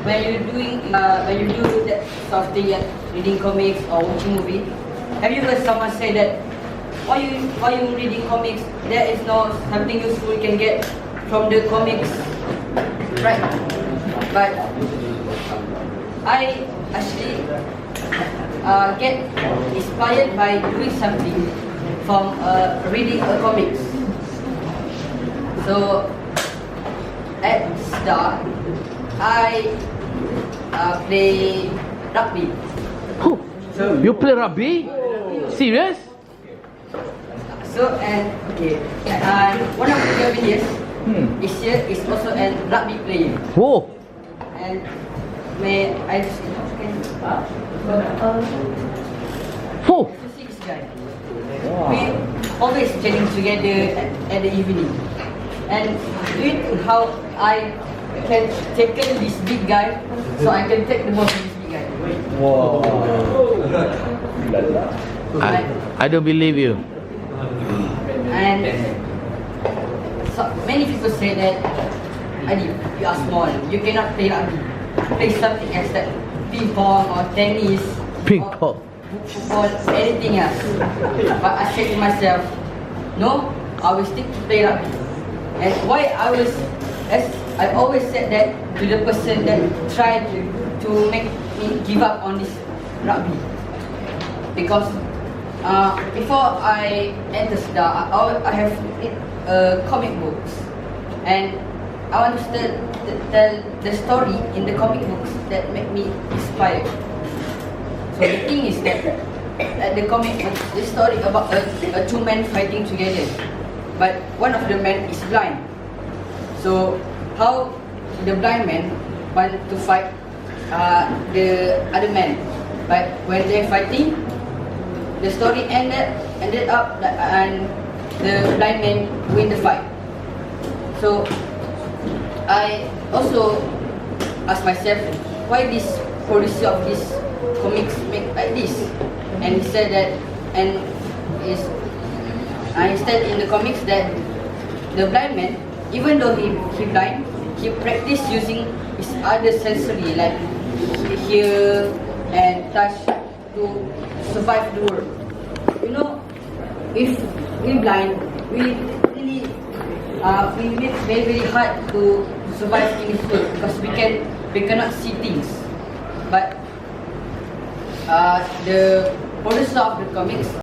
when you do that sort of thing, reading comics or watching movie, have you heard someone say that why you reading comics? There is no something useful you can get from the comics, right? But I actually get inspired by doing something from reading a comics. So at SDAR, I play rugby. Oh, you play rugby? Serious? So and one of the Gaveliers is also a rugby player. Whoa. And may I just Oh. to see this guy. We always training together at the evening. And do you think how I can tackle this big guy so I can take the ball from this big guy? Wow. I don't believe you. And so many people say that Adi, you are small, you cannot play rugby. Play something else like ping pong or tennis, Ping or pong. football, anything else. But I said to myself, no, I will stick to play rugby. And why I always said that to the person that tried to make me give up on this rugby. Because before I enter SDAR, I have comic books, and I want to tell the story in the comic books that make me inspired. So the thing is that the comic book, the story about two men fighting together, but one of the men is blind. So how the blind man want to fight the other man, but when they're fighting, the story ended up and the blind man win the fight. So I also asked myself, why this producer of this comics make like this? And he said that, and I said in the comics that the blind man, even though he blind, he practice using his other sensory like hear and touch to survive the world. You know, if we blind, we really we make very hard to survive in this world because we cannot see things. But the producer of the comics